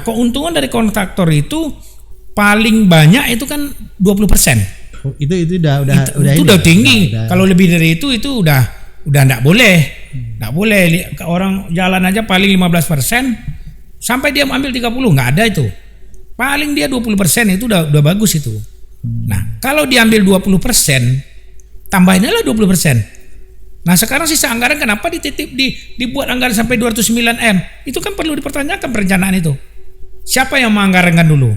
keuntungan dari kontraktor itu paling banyak itu kan 20%. Itu udah tinggi. Kalau lebih dari itu udah enggak boleh. Enggak boleh. Orang jalan aja paling 15%, sampai dia ambil 30 enggak ada itu. Paling dia 20% itu udah bagus itu. Nah, kalau diambil 20%, tambahin aja 20%. Nah, sekarang sisa anggaran kenapa dibuat anggaran sampai 209 M? Itu kan perlu dipertanyakan perencanaan itu. Siapa yang menganggarkan dulu?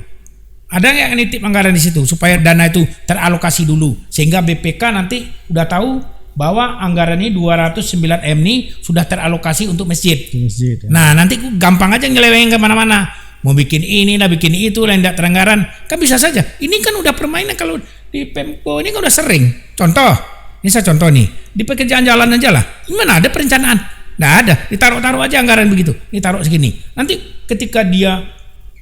Ada yang nitip anggaran di situ supaya dana itu teralokasi dulu, sehingga BPK nanti udah tahu bahwa anggaran ini 209 M ini sudah teralokasi untuk masjid. Ya. Nah, nanti gampang aja nyelewengin kemana-mana. Mau bikin ini lah, bikin itu lah, tidak teranggaran. Kan bisa saja. Ini kan udah permainan kalau di Pemko ini kan udah sering. Contoh, ini saya contoh nih, di pekerjaan jalan aja lah. Gimana ada perencanaan? Nggak ada. Ditaruh-taruh aja anggaran begitu. Ditaruh segini. Nanti ketika dia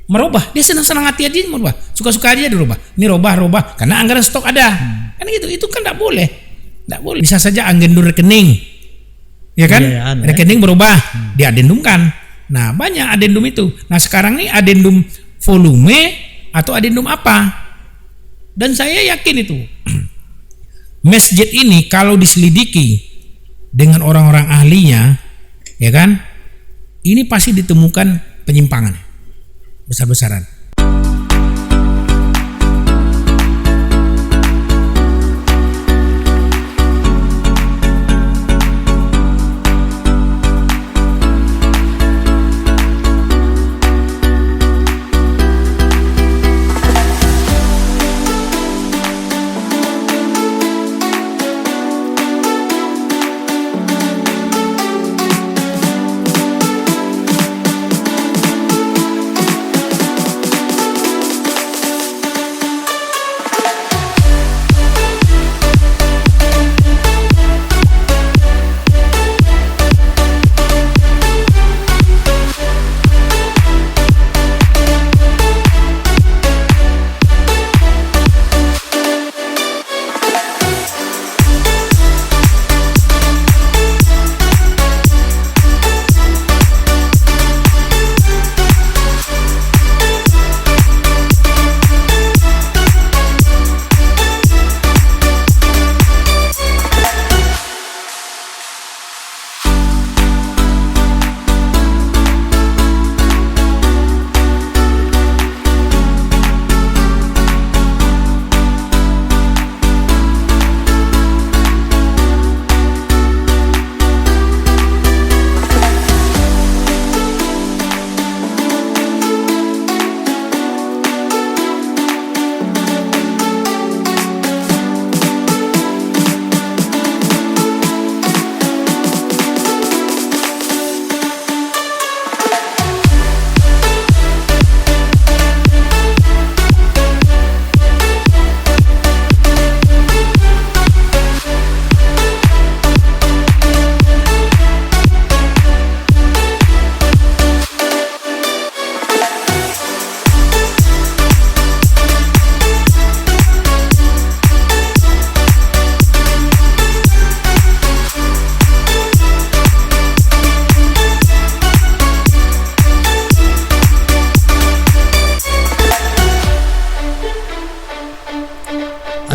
merubah, dia senang-senang hati aja merubah, suka-suka aja dirubah. Ini robah karena anggaran stok ada. Kan gitu. Itu kan enggak boleh. Bisa saja agendum rekening. Ya kan? Rekening berubah, diadendumkan. Nah, banyak adendum itu. Nah, sekarang nih adendum volume atau adendum apa? Dan saya yakin itu. Masjid ini kalau diselidiki dengan orang-orang ahlinya, ya kan? Ini pasti ditemukan penyimpangan besar-besaran.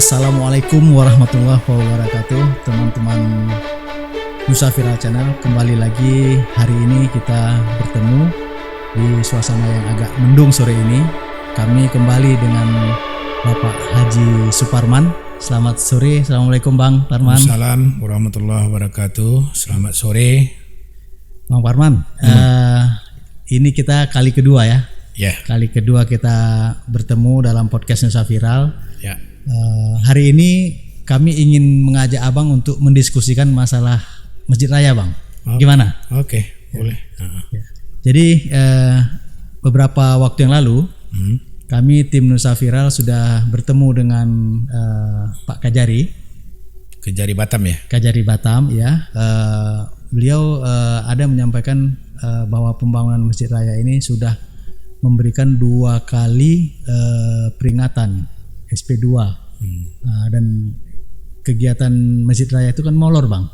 Assalamualaikum warahmatullahi wabarakatuh, teman-teman Nusa Viral Channel. Kembali lagi hari ini kita bertemu di suasana yang agak mendung sore ini. Kami kembali dengan Bapak Haji Suparman. Selamat sore. Assalamualaikum Bang Parman. Assalamualaikum warahmatullahi wabarakatuh. Selamat sore Bang Parman. Ini kita kali kedua ya. Kali kedua kita bertemu dalam podcast Nusa Viral. Hari ini kami ingin mengajak Abang untuk mendiskusikan masalah Masjid Raya, Bang. Gimana? Oke, boleh. Jadi beberapa waktu yang lalu kami tim Nusa Viral sudah bertemu dengan Pak Kajari Batam ya. Kajari Batam ya. Beliau ada menyampaikan bahwa pembangunan Masjid Raya ini sudah memberikan 2 kali peringatan SP2 dan kegiatan Masjid Raya itu kan molor, Bang.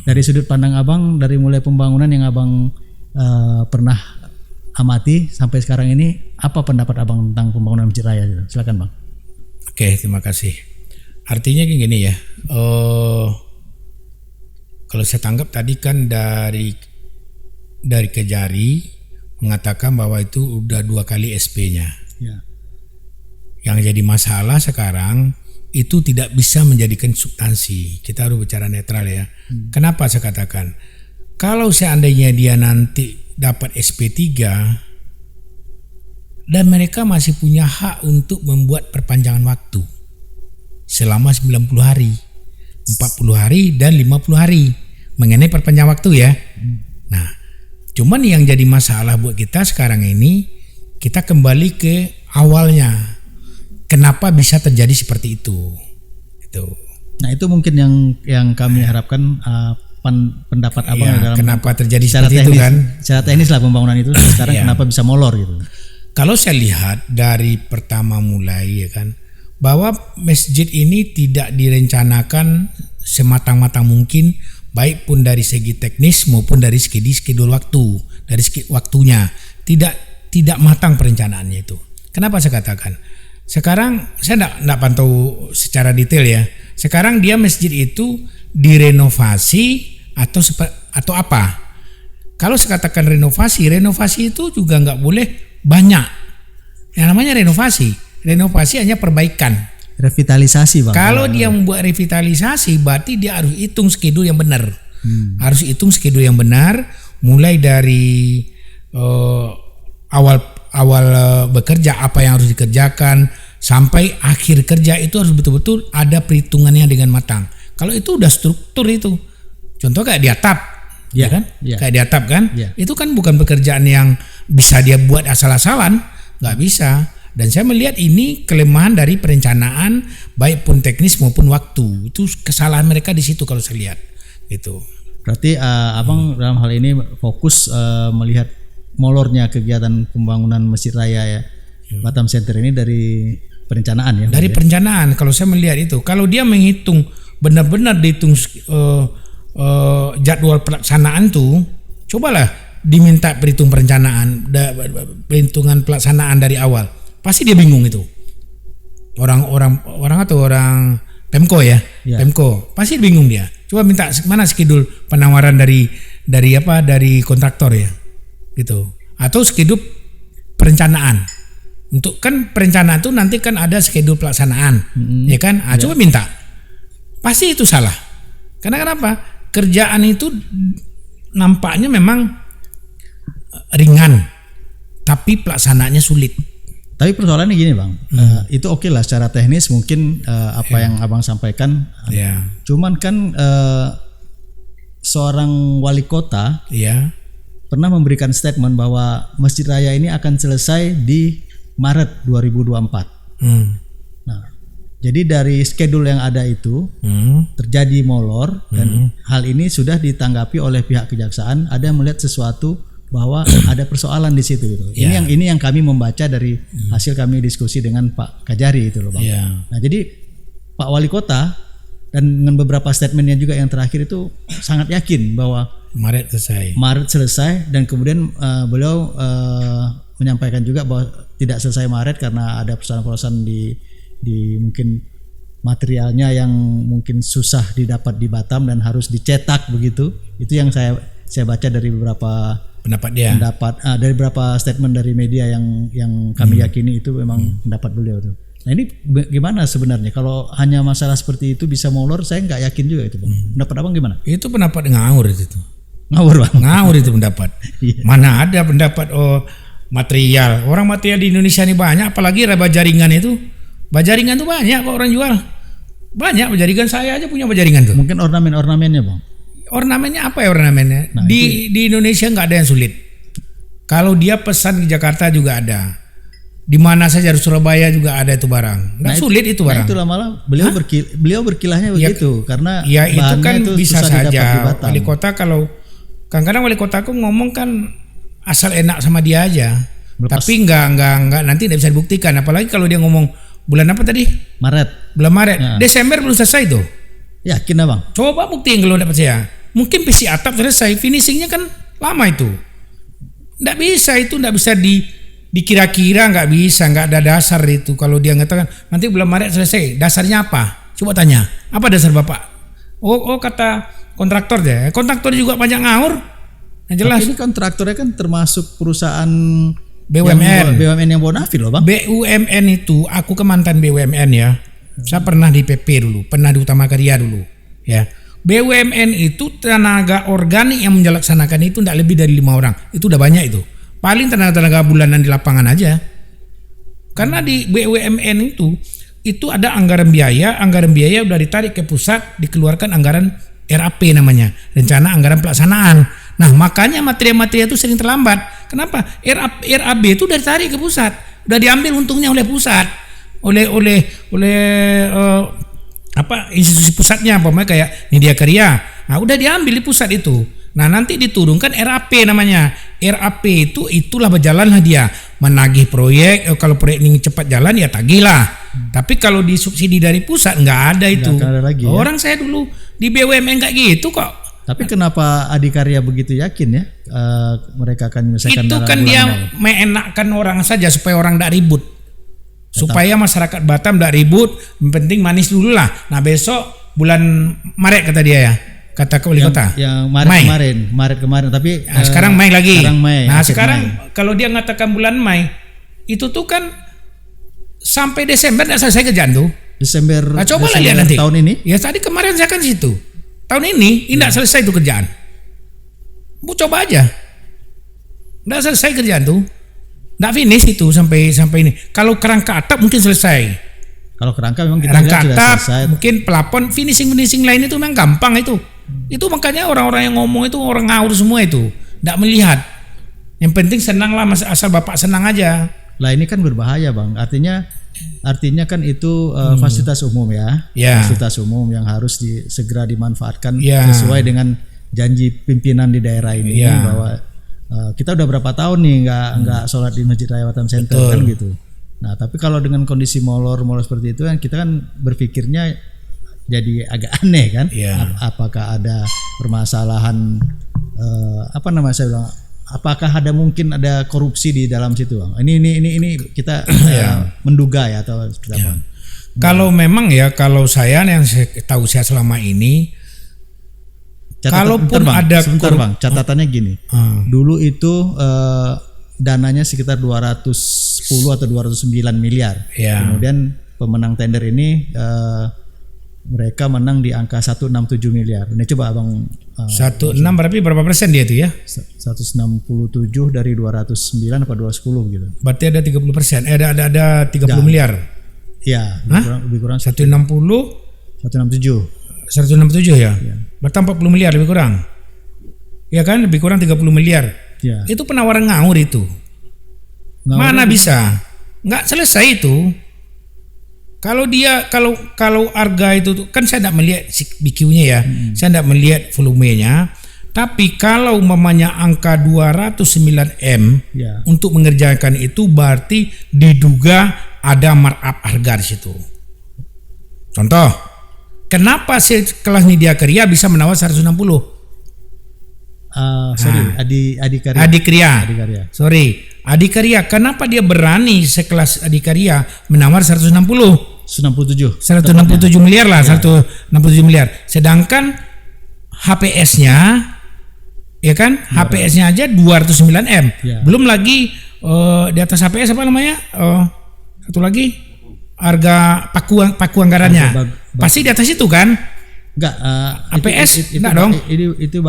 Dari sudut pandang Abang, dari mulai pembangunan yang Abang pernah amati sampai sekarang ini, apa pendapat Abang tentang pembangunan Masjid Raya? Silakan Bang. Oke, terima kasih. Artinya kayak gini ya. Kalau saya tanggap tadi kan dari Kejari mengatakan bahwa itu udah 2 kali SP-nya. Ya. Yang jadi masalah sekarang itu tidak bisa menjadikan substansi. Kita harus bicara netral ya. Kenapa saya katakan? Kalau seandainya dia nanti dapat SP3 dan mereka masih punya hak untuk membuat perpanjangan waktu selama 90 hari, 40 hari dan 50 hari mengenai perpanjangan waktu ya. Nah, cuman yang jadi masalah buat kita sekarang ini, kita kembali ke awalnya. Kenapa bisa terjadi seperti itu? Itu. Nah, itu mungkin yang kami harapkan pendapat Abang ya, dalam kenapa terjadi secara seperti teknis, itu kan? Secara teknis lah pembangunan itu sekarang kenapa bisa molor gitu. Kalau saya lihat dari pertama mulai ya kan, bahwa masjid ini tidak direncanakan sematang-matang mungkin, baik pun dari segi teknis maupun dari segi schedule waktu, dari segi waktunya tidak matang perencanaannya itu. Kenapa saya katakan? Sekarang saya enggak pantau secara detail ya. Sekarang dia masjid itu direnovasi atau apa? Kalau saya katakan renovasi itu juga nggak boleh banyak. Yang namanya renovasi hanya perbaikan. Revitalisasi Bang. Kalau dia membuat revitalisasi berarti dia harus hitung schedule yang benar. Harus hitung schedule yang benar mulai dari awal bekerja apa yang harus dikerjakan sampai akhir kerja itu harus betul-betul ada perhitungannya dengan matang. Kalau itu udah struktur itu. Contoh kayak di atap, ya kan? Yeah. Kayak di atap kan? Yeah. Itu kan bukan pekerjaan yang bisa dia buat asal-asalan, nggak bisa. Dan saya melihat ini kelemahan dari perencanaan baik pun teknis maupun waktu. Itu kesalahan mereka di situ kalau saya lihat. Gitu. Berarti Abang dalam hal ini fokus melihat molornya kegiatan pembangunan Masjid Raya ya Batam Center ini dari perencanaan ya. Dari perencanaan kalau saya melihat itu. Kalau dia menghitung benar-benar dihitung jadwal pelaksanaan tuh, cobalah diminta perhitungan pelaksanaan dari awal. Pasti dia bingung itu. Orang Pemko ya. Pemko pasti bingung dia. Coba minta mana schedule penawaran dari kontraktor ya. Gitu. Atau schedule perencanaan. Untuk kan perencanaan itu nanti kan ada schedule pelaksanaan, ya kan? Coba minta. Pasti itu salah. Karena kenapa? Kerjaan itu nampaknya memang ringan, tapi pelaksanaannya sulit. Tapi persoalannya gini Bang, itu oke lah secara teknis mungkin apa yang Abang sampaikan. Cuman kan seorang wali kota pernah memberikan statement bahwa Masjid Raya ini akan selesai di Maret 2024. Nah, jadi dari schedule yang ada itu terjadi molor dan hal ini sudah ditanggapi oleh pihak kejaksaan. Ada yang melihat sesuatu bahwa ada persoalan di situ gitu. Ini yang kami membaca dari hasil kami diskusi dengan Pak Kajari itu loh Bang. Nah, jadi Pak Wali Kota dan dengan beberapa statementnya juga yang terakhir itu sangat yakin bahwa Maret selesai dan kemudian beliau menyampaikan juga bahwa tidak selesai Maret karena ada persoalan-persoalan di mungkin materialnya yang mungkin susah didapat di Batam dan harus dicetak begitu. Itu yang saya baca dari beberapa dari beberapa statement dari media yang kami yakini itu memang pendapat beliau tuh. Nah ini gimana sebenarnya kalau hanya masalah seperti itu bisa molor? Saya nggak yakin juga itu Bang. Pendapat Abang gimana? Itu pendapat ngawur itu. Ngawur Bang. Ngawur itu pendapat. Mana ada pendapat material. Orang material di Indonesia ini banyak, apalagi bajaringan itu. Bajaringan itu banyak kok orang jual. Banyak bajaringan, saya aja punya bajaringan tuh. Mungkin ornamen-ornamennya Bang. Ornamennya apa ya ornamennya? Nah, di Indonesia nggak ada yang sulit. Kalau dia pesan ke Jakarta juga ada. Di mana saja di Surabaya juga ada itu barang. Nggak sulit itu barang. Nah itulah malah beliau berkilahnya begitu karena ya itu kan itu bisa saja. Wali kota kalau kadang-kadang wali kota aku ngomong kan asal enak sama dia aja. Tapi enggak nanti tidak bisa dibuktikan. Apalagi kalau dia ngomong bulan apa tadi? Bulan Maret. Ya. Desember belum selesai tuh. Yakin Bang? Coba buktiin kalau dapat saya. Mungkin PC atap selesai, finishingnya kan lama itu. Nggak bisa itu, nggak bisa dikira-kira, nggak bisa, nggak ada dasar itu. Kalau dia mengatakan nanti bulan Maret selesai, dasarnya apa? Coba tanya, apa dasar Bapak? Oh kata kontraktor deh. Kontraktor juga banyak ngawur. Yang jelas. Tapi ini kontraktornya kan termasuk perusahaan BUMN. BUMN yang bonafit loh Bang. BUMN itu, aku ke mantan BUMN ya. Saya pernah di PP dulu, pernah di Utama Karya dulu. Ya, BUMN itu tenaga organik yang menjelaksanakan itu tidak lebih dari 5 orang. Itu udah banyak itu. Paling tenaga bulanan di lapangan aja. Karena di BUMN itu ada anggaran biaya udah ditarik ke pusat, dikeluarkan anggaran RAP namanya, rencana anggaran pelaksanaan. Nah, makanya materi-materi itu sering terlambat. Kenapa? RAB itu udah ditarik ke pusat, udah diambil untungnya oleh pusat, oleh institusi pusatnya, umpamanya kayak Nidya Karya. Nah, udah diambil di pusat itu. Nah, nanti diturunkan RAP namanya. RAP itulah berjalanlah dia menagih proyek. Kalau proyek ini cepat jalan ya tagihlah. Tapi kalau disubsidi dari pusat nggak ada itu. Nggak ada lagi, ya? Orang saya dulu di BUMN nggak gitu kok. Tapi kenapa Adikarya begitu yakin ya mereka akan menyelesaikan Itu dalam kan bulan dia Mei? mengenakkan orang saja supaya orang tidak ribut. Supaya masyarakat Batam tidak ribut, yang penting manis dulu lah. Nah, besok bulan Maret kata dia ya. Kata ke wali kota. Yang Maret kemarin tapi sekarang Mei lagi. Sekarang Mei. Kalau dia mengatakan bulan Mei, itu tuh kan sampai Desember tidak selesai kerjaan tuh. Desember. Nah, coba lihat nanti. Tahun ini? Ya tadi kemarin saya kan di situ. Tahun ini tidak selesai itu kerjaan. Bu coba aja. Tidak selesai kerjaan tuh. Tidak finish itu sampai ini. Kalau kerangka atap mungkin selesai. Kalau kerangka memang kita Kerangka lihat sudah atap, selesai. mungkin pelapon, finishing lain itu memang gampang itu. Itu makanya orang-orang yang ngomong itu orang ngawur semua itu. Tidak melihat. Yang penting senanglah, asal Bapak senang aja. Lah ini kan berbahaya Bang. Artinya kan itu fasilitas umum ya. Fasilitas umum yang harus segera dimanfaatkan sesuai dengan janji pimpinan di daerah ini bahwa kita udah berapa tahun nih nggak sholat di Masjid Raya Batam Center. Betul. Kan gitu. Nah tapi kalau dengan kondisi molor seperti itu kan kita kan berpikirnya jadi agak aneh kan. Apakah ada permasalahan saya bilang, apakah mungkin ada korupsi di dalam situ Bang? Ini kita menduga ya atau seperti apa? Kalau memang kalau saya yang tahu saya selama ini, kalaupun ada sebentar Bang, catatannya gini. Dulu itu dananya sekitar 210 atau 209 miliar. Kemudian pemenang tender ini mereka menang di angka 167 miliar. Ini coba Abang 16 berarti berapa persen dia itu ya? 167 dari 209 apa 210 gitu. Berarti ada 30%. Ada 30 miliar. Iya, lebih kurang 167 ya. Berarti 40 miliar lebih kurang. Ya kan, lebih kurang 30 miliar. Ya. Itu penawaran ngawur itu. Mana bisa? Nggak selesai itu. Kalau harga itu kan saya tidak melihat BQ-nya ya. Saya tidak melihat volumenya. Tapi kalau umpamanya angka 209 M untuk mengerjakan itu berarti diduga ada markup harga di situ. Contoh, kenapa sekelas Nidya Karya bisa menawar 160? Adikarya. Adikarya. Kenapa dia berani sekelas Adikarya menawar 167 miliar lah, 167 miliar. Sedangkan HPS-nya HPS-nya aja 209 M. Belum lagi di atas HPS apa namanya? Satu lagi harga paku anggarannya. Pasti di atas itu kan? Enggak, APS enggak dong. Itu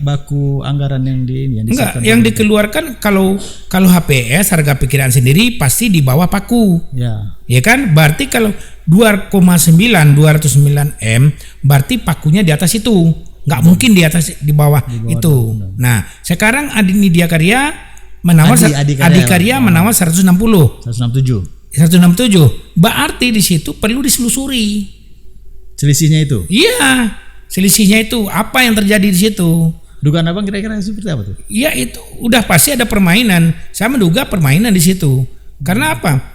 baku anggaran yang enggak, yang dikeluarkan kalau HPS harga pikiran sendiri pasti di bawah paku. Ya kan? Berarti kalau 209 M berarti pakunya di atas itu. Enggak mungkin di bawah itu. Nah, sekarang Nidya Karya menawar Adikarya menawar 167. Berarti di situ perlu diselusuri. Selisihnya itu? Iya, selisihnya itu apa yang terjadi di situ? Dugaan Abang kira-kira seperti apa tuh? Iya itu udah pasti ada permainan. Saya menduga permainan di situ. Karena apa?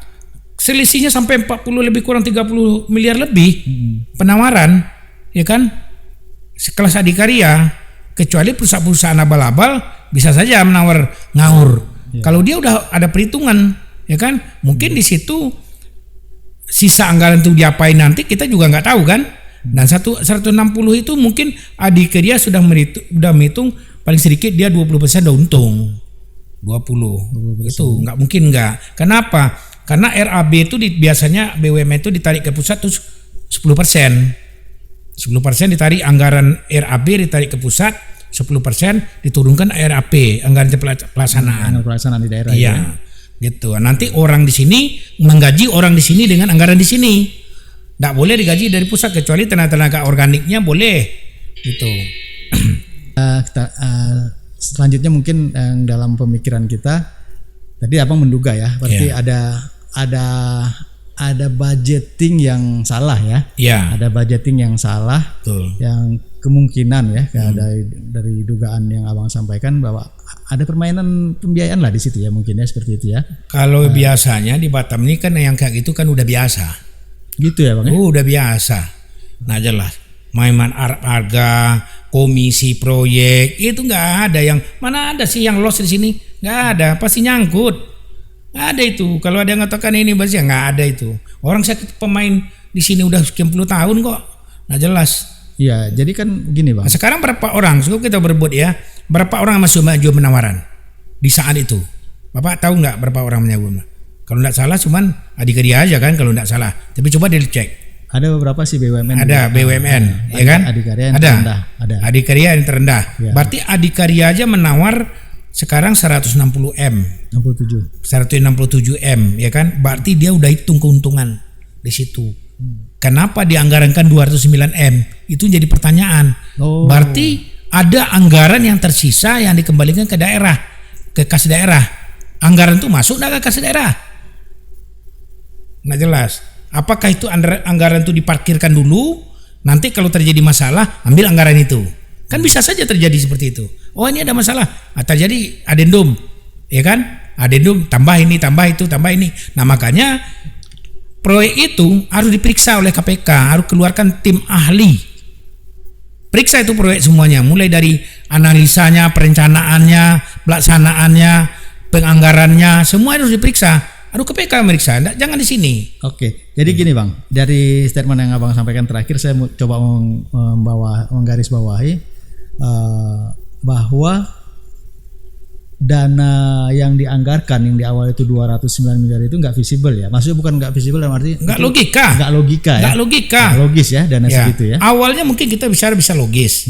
Selisihnya sampai 40 lebih kurang 30 miliar lebih penawaran, ya kan? Sekelas Adikarya. Kecuali perusahaan-perusahaan abal-abal bisa saja menawar ngawur. Kalau dia udah ada perhitungan, ya kan? Mungkin di situ sisa anggaran itu diapain nanti kita juga nggak tahu kan? Dan 160 itu mungkin Adhikaria sudah menghitung paling sedikit dia 20% udah untung. 20. Itu nggak mungkin nggak. Kenapa? Karena RAB itu biasanya BUMN itu ditarik ke pusat tuh 10%. 10% ditarik anggaran RAB ditarik ke pusat, 10% diturunkan RAP, anggaran pelaksanaan. Pelaksanaan di daerah. Iya, gitu. Nanti orang di sini menggaji orang di sini dengan anggaran di sini. Nggak boleh digaji dari pusat kecuali tenaga organiknya boleh, gitu. Selanjutnya mungkin dalam pemikiran kita tadi abang menduga ya, berarti ada budgeting yang salah ya. Iya. Ada budgeting yang salah. Betul. Yang kemungkinan ya dari dugaan yang abang sampaikan bahwa ada permainan pembiayaan lah di situ ya, mungkin ya seperti itu ya. Kalau biasanya di Batam ini kan yang kayak gitu kan udah biasa. Gitu ya bang? Udah biasa. Nah jelas. Maiman harga, komisi proyek itu nggak ada yang mana ada sih yang loss di sini? Nggak ada, pasti nyangkut. Nggak ada itu. Kalau ada yang ngatakan ini pasti nggak ada itu. Orang saya pemain di sini udah sekian puluh tahun kok. Nah jelas. Iya, jadi kan gini bang. Nah, sekarang berapa orang? Suka kita berebut ya. Berapa orang masuk maju penawaran di saat itu? Bapak tahu nggak berapa orang menyagun? Kalau nggak salah cuman Adhikaria aja kan kalau nggak salah. Tapi coba dicek. Ada beberapa sih BUMN. Ada BUMN, ya kan? Adhikaria yang terendah. Ada. Adhikaria yang terendah. Ya. Berarti Adhikaria aja menawar sekarang 160 M. 167 M, ya kan? Berarti dia udah hitung keuntungan di situ. Kenapa dianggarankan 209 M? Itu jadi pertanyaan. Berarti ada anggaran yang tersisa yang dikembalikan ke daerah, ke kas daerah. Anggaran itu masuk nggak ke kas daerah? Nggak jelas. Apakah itu anggaran itu diparkirkan dulu? Nanti kalau terjadi masalah, ambil anggaran itu. Kan bisa saja terjadi seperti itu. Oh ini ada masalah, terjadi adendum, ya kan? Adendum tambah ini, tambah itu, tambah ini. Nah makanya proyek itu harus diperiksa oleh KPK, harus keluarkan tim ahli. Periksa itu proyek semuanya, mulai dari analisanya, perencanaannya, pelaksanaannya, penganggarannya, semua harus diperiksa. Harus KPK meriksa, jangan di sini. Oke, jadi gini bang, dari statement yang abang sampaikan terakhir, saya mau coba menggarisbawahi bahwa dana yang dianggarkan yang di awal itu 209 miliar itu nggak visible ya. Maksudnya bukan nggak visible dalam arti nggak logika. Nggak logika ya. Nggak logika. Nggak logis ya dana segitu ya. Awalnya mungkin kita bisa logis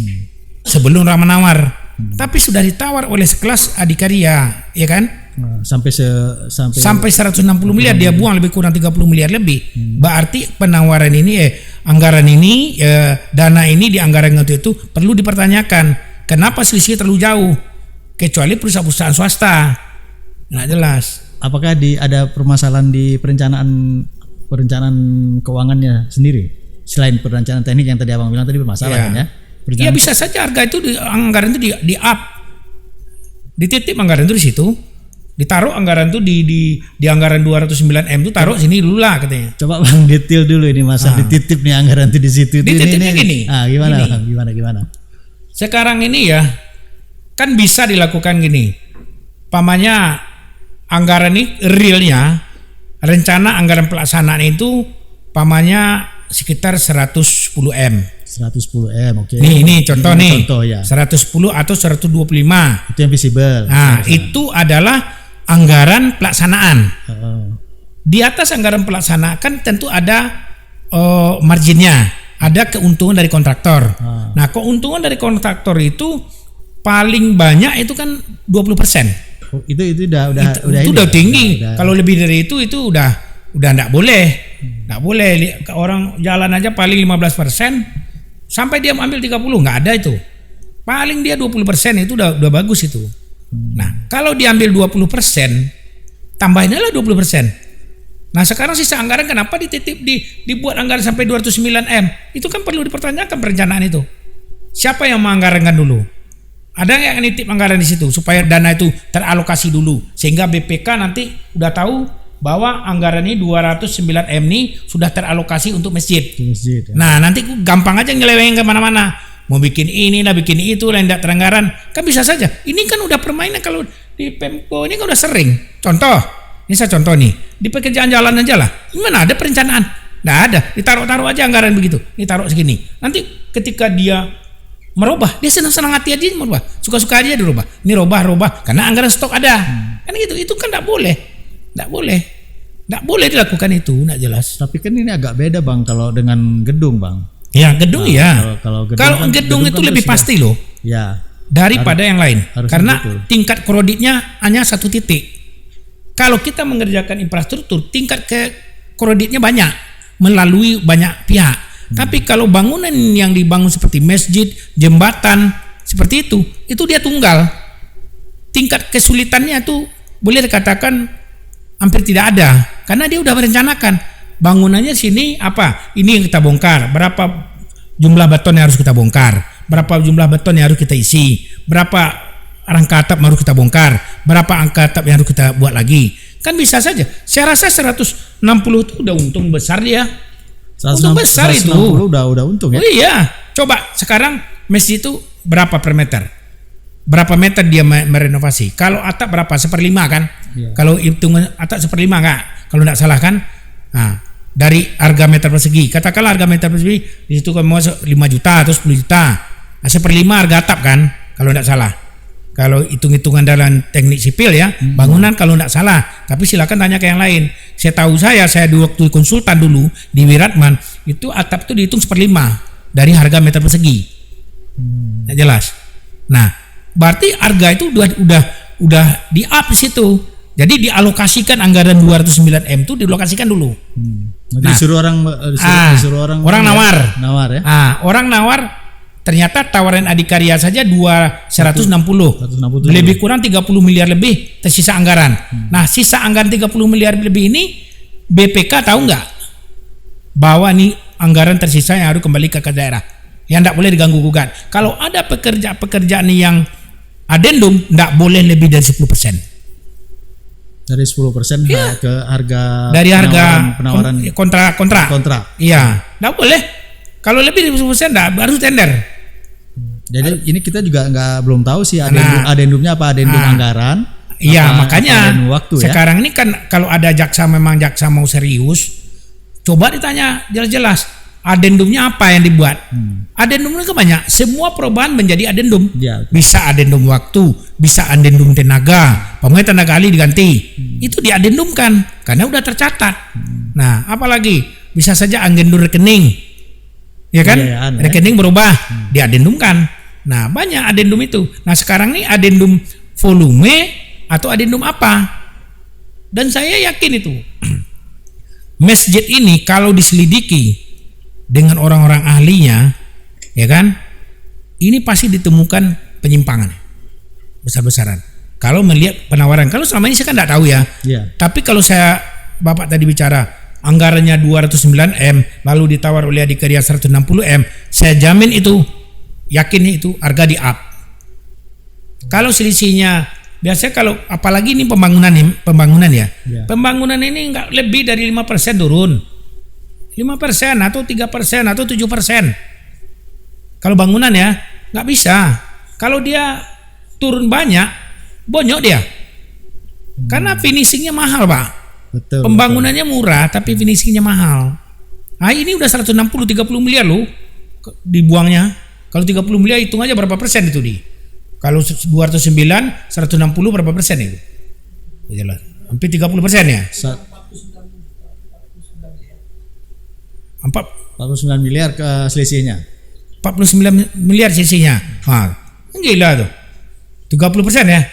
sebelum menawar, tapi sudah ditawar oleh sekelas Adhikaria, ya kan? Sampai 160 miliar dia buang lebih kurang 30 miliar lebih. Berarti penawaran ini anggaran ini dana ini di anggaran itu perlu dipertanyakan. Kenapa selisih terlalu jauh? Kecuali perusahaan-perusahaan swasta. Nggak jelas. Apakah ada permasalahan di perencanaan keuangannya sendiri? Selain perencanaan teknik yang tadi abang bilang tadi bermasalah kan ya? Iya bisa saja harga itu anggaran itu di up. Dititip anggaran itu di situ. Ditaruh anggaran itu di anggaran 209 M itu taruh sini dulu lah katanya. Coba bang detail dulu ini masa dititip nih anggaran itu di situ. Dititipnya gini. Gimana bang? Gimana? Sekarang ini ya kan bisa dilakukan gini. Pamannya anggaran ini realnya rencana anggaran pelaksanaan itu pamannya sekitar 110 M. 110 M, oke. Ini contoh nih. Contoh ya. 110 atau 125. Itu yang visible. Nah, itu adalah anggaran pelaksanaan. Di atas anggaran pelaksanaan kan tentu ada marginnya, ada keuntungan dari kontraktor. Nah, keuntungan dari kontraktor itu paling banyak itu kan 20%. Itu udah tinggi. Kalau lebih dari itu udah enggak boleh. Enggak boleh. Orang jalan aja paling 15%. Sampai dia ambil 30 nggak ada itu. Paling dia 20% itu udah bagus itu. Nah, kalau diambil 20%, tambahin aja 20%. Nah, sekarang sisa anggaran kenapa dibuat anggaran sampai 209 M? Itu kan perlu dipertanyakan perencanaan itu. Siapa yang menganggarkan dulu? Ada yang nitip anggaran di situ supaya dana itu teralokasi dulu sehingga BPK nanti udah tahu bahwa anggaran ini 209 M ini sudah teralokasi untuk masjid. Ya. Nah nanti gampang aja nyelewengin kemana-mana. mau bikin ini lah, bikin itu lah, tidak teranggaran, kan bisa saja. Ini kan udah permainan kalau di Pemko ini kan udah sering. Contoh, ini saya contoh nih, di pekerjaan jalan aja lah, gimana ada perencanaan? Nggak ada, ditaruh-taruh aja anggaran begitu, ditaruh segini. Nanti ketika dia merubah, dia senang-senang hati aja merubah, suka-suka aja dirubah. Ini robah, karena anggaran stok ada. Kan gitu, itu kan nggak boleh dilakukan itu, nggak jelas. Tapi kan ini agak beda Bang kalau dengan gedung Bang. Ya gedung ya. Kalau gedung itu kan lebih sudah, pasti loh. Ya. Daripada yang lain. Karena betul. tingkat kreditnya hanya satu titik. Kalau kita mengerjakan infrastruktur, tingkat kreditnya banyak melalui banyak pihak. Tapi kalau bangunan yang dibangun seperti masjid, jembatan, seperti itu dia tunggal. Tingkat kesulitannya itu boleh dikatakan hampir tidak ada, karena dia udah merencanakan bangunannya sini apa, ini yang kita bongkar, berapa jumlah beton yang harus kita bongkar, berapa jumlah beton yang harus kita isi, berapa rangka atap yang harus kita bongkar, berapa angka atap yang harus kita buat lagi. Kan bisa saja. Saya rasa 160 itu udah untung besar dia. Untung besar 160 itu. Udah untung ya. Oh iya. Coba sekarang masjid itu berapa per meter? Berapa meter dia merenovasi? Kalau atap berapa? 1/5 kan? Iya. Kalau hitungan atap 1/5 enggak? Kalau enggak salah kan? Nah, dari harga meter persegi. Katakanlah harga meter persegi di situ kan mau 5 juta atau 10 juta. Nah, 1/5 harga atap kan? Kalau enggak salah. Kalau hitung-hitungan dalam teknik sipil ya, bangunan kalau enggak salah. Tapi silakan tanya ke yang lain. Saya waktu konsultan dulu di Wiratman, itu atap itu dihitung 1/5 dari harga meter persegi. Nggak jelas. Nah, berarti harga itu udah di up situ. Jadi dialokasikan anggaran 209 M itu dilokasikan dulu. Nanti disuruh orang nawar. Nawar ya. Orang nawar. Ternyata tawaran Adikarya saja 160. Lebih kurang 30 miliar lebih tersisa anggaran. Nah, sisa anggaran 30 miliar lebih ini BPK tahu nggak? Bahwa ini anggaran tersisa yang harus kembali ke daerah. Yang tidak boleh diganggu gugat. Kalau ada pekerjaan yang adendum, tidak boleh lebih dari 10%. Dari 10% ya. Ke harga dari penawaran kontrak. Iya, tidak boleh. Kalau lebih dari 10% harus tender. Jadi ini kita juga belum tahu sih adendumnya apa, adendum anggaran. Iya, makanya waktu, sekarang ini kan kalau ada jaksa mau serius, coba ditanya jelas-jelas adendumnya apa yang dibuat. Adendumnya kan banyak. Semua perubahan menjadi adendum. Ya, bisa adendum waktu, bisa adendum tenaga, pemain tenaga ahli diganti. Itu diadendumkan karena udah tercatat. Nah, apalagi bisa saja adendum rekening. Ya kan? Rekening berubah, diadendumkan. Nah, banyak adendum itu. Nah, sekarang nih adendum volume atau adendum apa? Dan saya yakin itu masjid ini kalau diselidiki dengan orang-orang ahlinya, ya kan, ini pasti ditemukan penyimpangan besar-besaran. Kalau melihat penawaran, kalau selama ini saya kan tidak tahu ya. Tapi kalau Bapak tadi bicara anggarannya 209 M lalu ditawar oleh Adikarya 160 M, saya jamin itu, yakin itu harga di up. Kalau selisihnya biasanya, kalau apalagi ini pembangunan ya. Pembangunan ini enggak lebih dari 5% turun. 5% atau 3% atau 7%. Kalau bangunan ya, nggak bisa. Kalau dia turun banyak, bonyok dia. Karena finishingnya mahal, Pak. Betul. Pembangunannya murah, tapi finishingnya mahal. Nah, ini udah 160-30 miliar loh dibuangnya. Kalau 30 miliar hitung aja berapa persen itu Kalau 209, 160 berapa persen itu? Jelas. Hampir 30% ya. 49 miliar ke selisihnya. 49 miliar selisihnya. Gila tuh. 30% ya.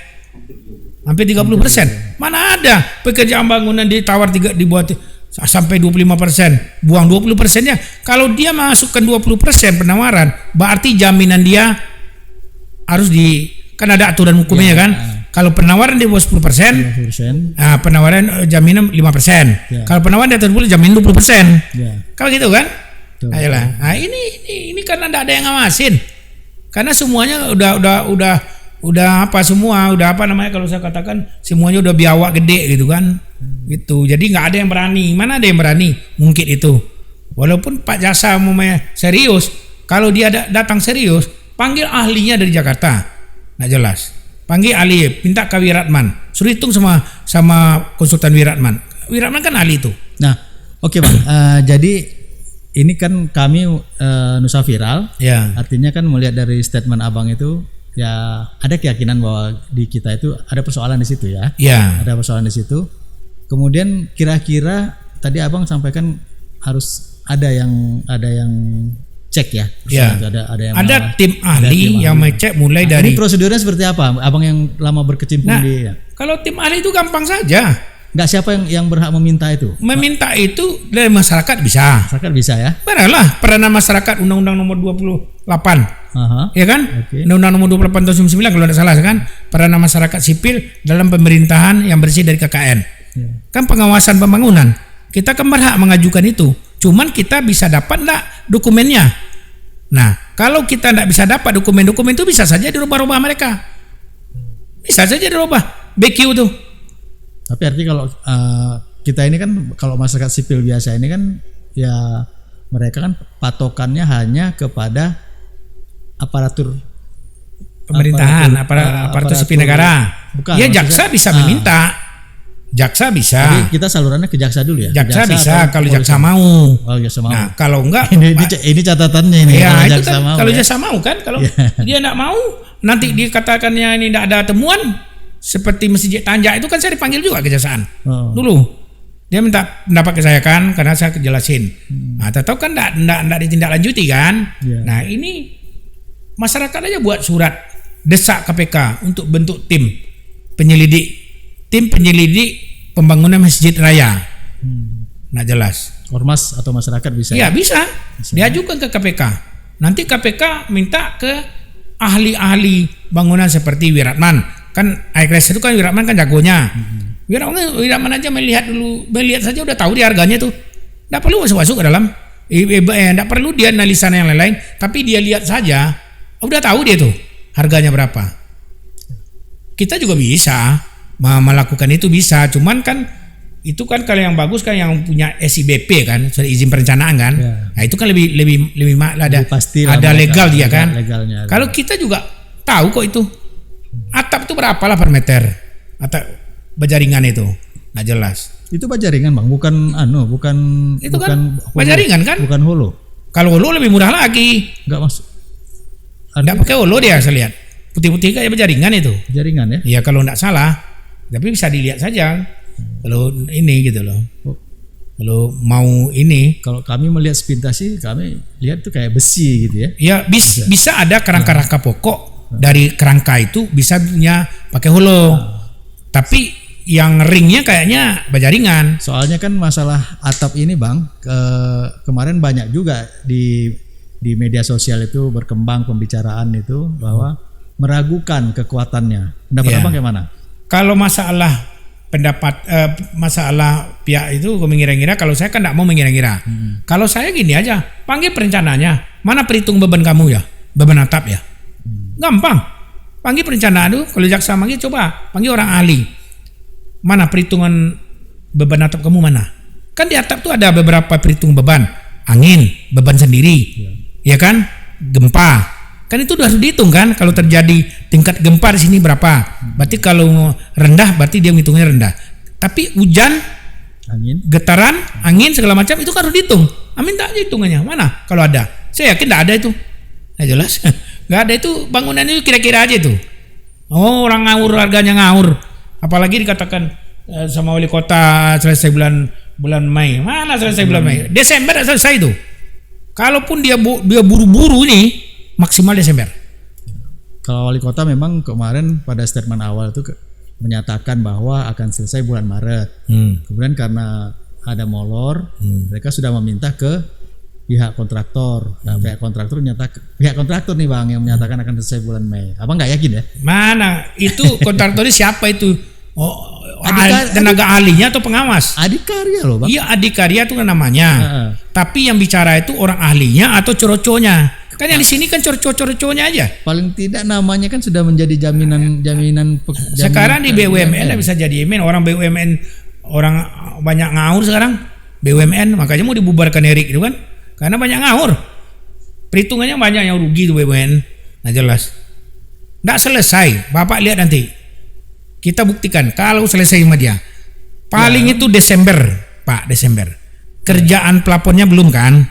Hampir 30%. Mana ada pekerjaan bangunan ditawar dibuat sampai 25%, buang 20%-nya. Kalau dia masukkan 20% penawaran, berarti jaminan dia harus kan ada aturan hukumnya kan. Kalau penawaran di bawah 10%, penawaran jaminan 5%. Kalau penawaran di atas 10% jamin 20%. Kalau gitu kan? Ayolah. Nah, ini karena tidak ada yang ngawasin. Karena semuanya udah apa semua, udah apa namanya kalau saya katakan semuanya udah biawak gede gitu kan. Gitu. Jadi nggak ada yang berani. Mana ada yang berani? Mungkin itu. Walaupun Pak Jasa serius, Kalau dia datang serius, panggil ahlinya dari Jakarta. Nggak jelas. Panggil ahli, minta ke Wiratman. Suruh hitung sama konsultan Wiratman. Wiratman kan ahli itu. Nah, oke Bang. Jadi ini kan kami Nusa Viral. Ya. Artinya kan melihat dari statement Abang itu, ya ada keyakinan bahwa di kita itu ada persoalan di situ ya. Ya. Ada persoalan di situ. Kemudian kira-kira tadi Abang sampaikan harus ada yang cek ya. Ya. Ada tim ahli yang mengecek mulai dari. Ini prosedurnya seperti apa? Abang yang lama berkecimpung di. Kalau tim ahli itu gampang saja. Nggak siapa yang berhak meminta itu? Meminta itu dari masyarakat bisa. Masyarakat bisa ya? Benar peranan masyarakat Undang-Undang Nomor 28. Ya kan? Okay. Undang-Undang Nomor 28 tahun 1999 kalau tidak salah kan? Peranan masyarakat sipil dalam pemerintahan yang bersih dari KKN. Ya. Kan pengawasan pembangunan. Kita kan berhak mengajukan itu. Cuman kita bisa dapat enggak dokumennya. Nah, kalau kita enggak bisa dapat dokumen-dokumen itu bisa saja dirubah-rubah mereka. Bisa saja dirubah. BQ tuh. Tapi artinya kalau kita ini kan kalau masyarakat sipil biasa ini kan ya mereka kan patokannya hanya kepada aparatur pemerintahan, aparatur sipil negara. Bukan, ya jaksa bisa meminta. Jaksa bisa. Jadi kita salurannya ke jaksa dulu ya. Jaksa bisa kalau jaksa mau. Oh, jaksa mau. Nah, kalau enggak ini catatannya ini. Ya, kalau itu kan mau, kalau ya. jaksa mau kan, kalau dia enggak mau nanti dikatakannya ini enggak ada temuan seperti Masjid Tanjak itu kan saya dipanggil juga kejaksaan. Dulu. Dia minta pendapat ke saya kan karena saya kejelasin. Nah, tahu kan enggak ditindaklanjuti kan? Yeah. Nah, ini masyarakat aja buat surat desak KPK untuk bentuk tim penyelidik pembangunan masjid raya. Nah jelas. Ormas atau masyarakat bisa? Ya bisa. Diajukan ke KPK. Nanti KPK minta ke ahli-ahli bangunan seperti Wiratman. Kan IKRES itu kan Wiratman kan jagonya. Wiratman aja melihat saja udah tahu dia harganya tuh. Nggak perlu masuk ke dalam. Nggak perlu dia analisa yang lain-lain. Tapi dia lihat saja, udah tahu dia tuh harganya berapa. Kita juga bisa melakukan itu bisa, cuman kan itu kan kalau yang bagus kan yang punya SIBP kan, izin perencanaan kan. Ya. Nah itu kan lebih pasti ada legal dia kan. Legalnya, kalau kita juga tahu kok itu atap itu berapa lah per meter atap bajaringan itu, nah jelas. Itu bajaringan Bang, bukan itu kan bajaringan kan? Bukan holo. Kalau holo lebih murah lagi. Enggak masuk. Enggak pakai holo dia saya lihat. Putih-putih kayak bajaringan itu. Jaringan ya? Iya kalau enggak salah. Tapi bisa dilihat saja kalau ini gitu loh. Kalau mau ini, kalau kami melihat sepintas sih kami lihat tuh kayak besi gitu ya. Ya bisa ada kerangka-rangka pokok dari kerangka itu bisa punya pakai holo. Tapi yang ringnya kayaknya bajaringan. Soalnya kan masalah atap ini Bang, kemarin banyak juga di media sosial itu berkembang pembicaraan itu bahwa meragukan kekuatannya. Pendapat Abang gimana? Kalau masalah masalah pihak itu mengira-ngira, kalau saya kan tidak mau mengira-ngira. Kalau saya gini aja, panggil perencanaannya. Mana perhitung beban kamu ya? Beban atap ya? Gampang. Panggil perencanaan itu, kalau jaksa manggil coba panggil orang ahli. Mana perhitungan beban atap kamu mana? Kan di atap tuh ada beberapa perhitung beban. Angin, beban sendiri. Ya kan? Gempa. Kan itu harus dihitung kan, kalau terjadi tingkat gempa di sini berapa. Berarti kalau rendah berarti dia menghitungnya rendah. Tapi hujan, angin, getaran, angin segala macam itu kan harus dihitung. Minta aja hitungannya. Mana kalau ada? Saya yakin tidak ada itu. Nah jelas. Enggak ada itu, bangunan itu kira-kira aja itu. Oh, orang ngawur, harganya ngawur. Apalagi dikatakan sama wali kota selesai bulan Mei. Mana selesai bulan Mei? Desember selesai itu. Kalaupun dia buru-buru nih maksimal Desember. Kalau wali kota memang kemarin pada statement awal itu menyatakan bahwa akan selesai bulan Maret. Kemudian karena ada molor, mereka sudah meminta ke pihak kontraktor. Nah, pihak kontraktor nih Bang yang menyatakan akan selesai bulan Mei. Abang nggak yakin ya? Mana? Itu kontraktornya siapa itu? Oh, tenaga ahlinya atau pengawas? Adikarya loh Bang. Iya Adikarya itu namanya. Tapi yang bicara itu orang ahlinya atau coro-conya. Kan yang di sini kan coro-conya aja. Paling tidak namanya kan sudah menjadi jaminan sekarang di BUMN bisa jadi jaminan. Orang BUMN orang banyak ngawur sekarang. BUMN makanya mau dibubarkan Erik itu kan karena banyak ngawur. Perhitungannya banyak yang rugi tuh BUMN. Nah jelas. Nggak selesai. Bapak lihat nanti. Kita buktikan kalau selesai sama dia. Paling itu Desember, Pak, Desember. Kerjaan pelapornya belum kan?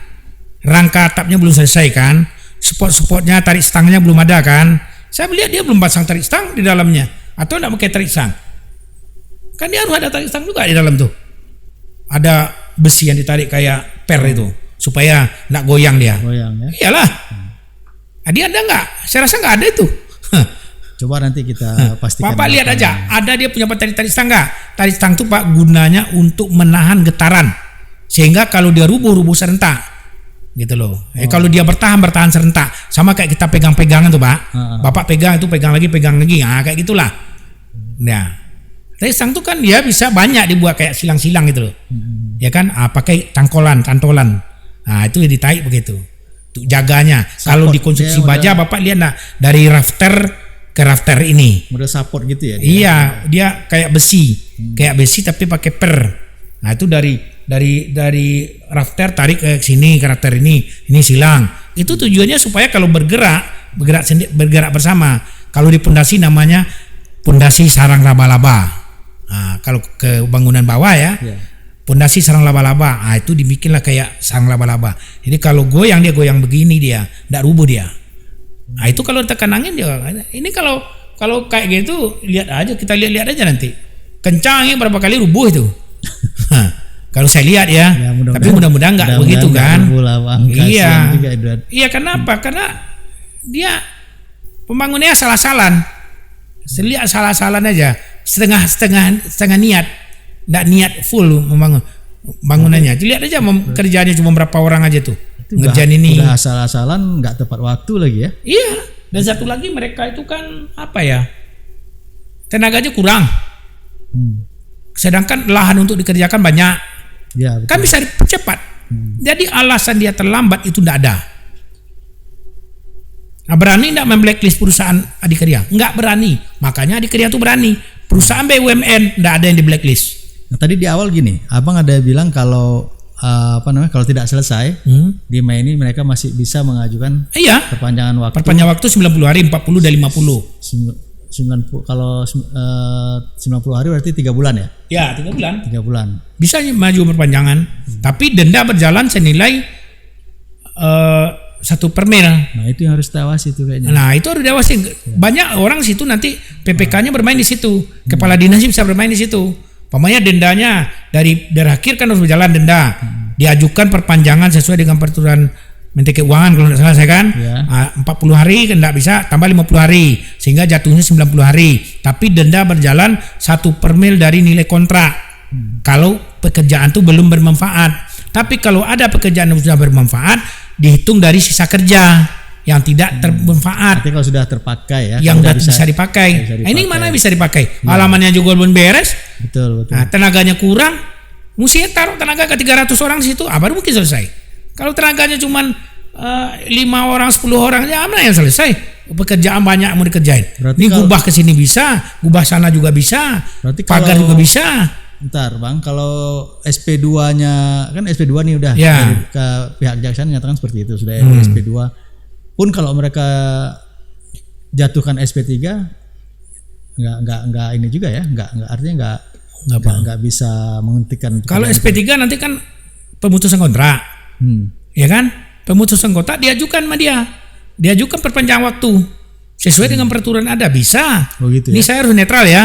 Rangka atapnya belum selesai kan? Support-supportnya, tarik stangnya belum ada kan? Saya melihat dia belum pasang tarik stang di dalamnya. Atau nggak pakai tarik stang. Kan dia harus ada tarik stang juga di dalam tuh. Ada besi yang ditarik kayak per itu. Supaya nggak goyang dia. Goyang ya. Iyalah. Dia ada nggak? Saya rasa nggak ada itu. Coba nanti kita pastikan. Bapak lihat aja, ada dia punya tarik stang nggak? Tarik stang itu Pak gunanya untuk menahan getaran, sehingga kalau dia rubuh serentak, gitu loh. Kalau dia bertahan serentak, sama kayak kita pegang-pegangan tuh Pak. Bapak pegang itu pegang lagi, nah kayak gitulah. Nah, tarik stang itu kan dia bisa banyak dibuat kayak silang-silang gitu loh, ya kan? Pakai cantolan. Nah itu ditarik begitu, untuk jaganya. Kalau dikonsumsi baja, Bapak lihat nah dari rafter ke rafter ini. Model support gitu ya? Iya, dia kayak besi tapi pakai per. Nah itu dari rafter tarik ke sini ke rafter ini silang. Itu tujuannya supaya kalau bergerak bersama. Kalau di pondasi namanya pondasi sarang laba-laba. Nah, kalau ke bangunan bawah ya, pondasi sarang laba-laba. Nah itu dibikinlah kayak sarang laba-laba. Jadi kalau goyang begini dia, nggak rubuh dia. Nah itu kalau tekan angin dia. Ini kalau kayak gitu kita lihat aja nanti. Kencang angin berapa kali rubuh itu. Kalau saya lihat ya. Tapi mudah-mudahan nggak begitu kan. Iya. Iya kenapa? Karena dia pembangunannya salah-salan. Lihat salah-salan aja. Setengah niat. Nggak niat full membangun bangunannya. Lihat aja kerjanya cuma berapa orang aja tuh. Ngerjain ini udah asal-asalan, nggak tepat waktu lagi ya. Iya. Dan satu lagi mereka itu kan tenaganya kurang. Sedangkan lahan untuk dikerjakan banyak. Ya, kan bisa dipercepat. Jadi alasan dia terlambat itu tidak ada. Nah, berani tidak memblacklist perusahaan Adikarya? Enggak berani. Makanya Adikarya itu berani. Perusahaan BUMN tidak ada yang di blacklist. Nah, tadi di awal gini, Abang ada bilang kalau kalau tidak selesai di Mei ini mereka masih bisa mengajukan perpanjangan waktu. Perpanjangan waktu 90 hari, 40 dan 50. 90 kalau 90 hari berarti 3 bulan ya? Ya, 3 bulan. 3 bulan. Bisa maju perpanjangan. Tapi denda berjalan senilai 1 per mil. Nah, itu yang harus diawasi itu kayaknya. Nah, itu harus diawasi. Banyak orang situ nanti PPK-nya bermain di situ. Kepala dinas bisa bermain di situ. Pamannya dendanya dari akhir kan harus berjalan denda. Diajukan perpanjangan sesuai dengan peraturan Menteri Keuangan kalau tidak salah saya kan. 40 hari kan tidak bisa, tambah 50 hari sehingga jatuhnya 90 hari. Tapi denda berjalan 1 per mil dari nilai kontrak. Kalau pekerjaan itu belum bermanfaat. Tapi kalau ada pekerjaan yang sudah bermanfaat, dihitung dari sisa kerja yang tidak bermanfaat. Nanti kalau sudah terpakai ya. Yang bisa dipakai. Ini mana bisa dipakai? Halamannya juga belum beres. Betul. Nah, tenaganya kurang. Mesti taruh tenaga ke 300 orang di situ, baru mungkin selesai. Kalau tenaganya cuma 5 orang, 10 orang, ya mana yang selesai? Pekerjaan banyak mau dikerjain. Berarti ini gubah ke sini bisa, gubah sana juga bisa, pagar juga bisa. Ntar Bang, kalau SP2-nya kan SP2 nih udah ke pihak kejaksaan menyatakan seperti itu, sudah SP2. Pun kalau mereka jatuhkan SP3 nggak ini juga ya, artinya nggak bisa menghentikan. Kalau SP3 nanti kan pemutusan kontrak, ya kan? Pemutusan kontrak diajukan sama dia, diajukan perpanjangan waktu sesuai dengan peraturan ada bisa. Oh gitu ya? Ini saya harus netral ya.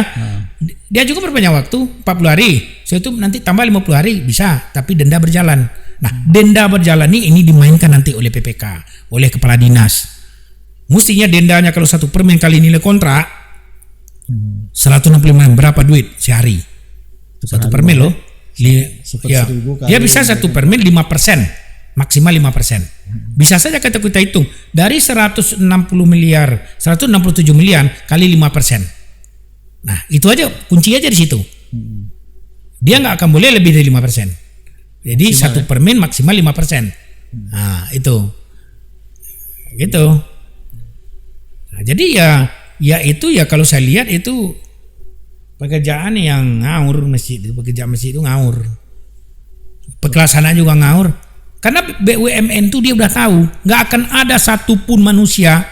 Diajukan perpanjangan waktu 40 hari, so itu nanti tambah 50 hari bisa, tapi denda berjalan. Nah, denda berjalan ini dimainkan nanti oleh PPK, oleh kepala dinas. Mestinya dendanya kalau 1 per mil kali nilai kontrak 165 berapa duit sehari? 1 per mil loh. Ya. Dia bisa 1 per mil 5%, maksimal 5%. Bisa saja kita hitung dari 167 miliar kali 5%. Nah, itu aja kunci aja di situ. Dia nggak akan boleh lebih dari 5%. Jadi maksimal 1 per mil maksimal 5%. Nah, itu. Gitu. Nah, jadi ya itu ya kalau saya lihat itu pekerjaan yang ngawur masjid itu, pekerjaan masjid itu ngawur. Pelaksanaan juga ngawur. Karena BUMN itu dia udah tahu nggak akan ada satupun manusia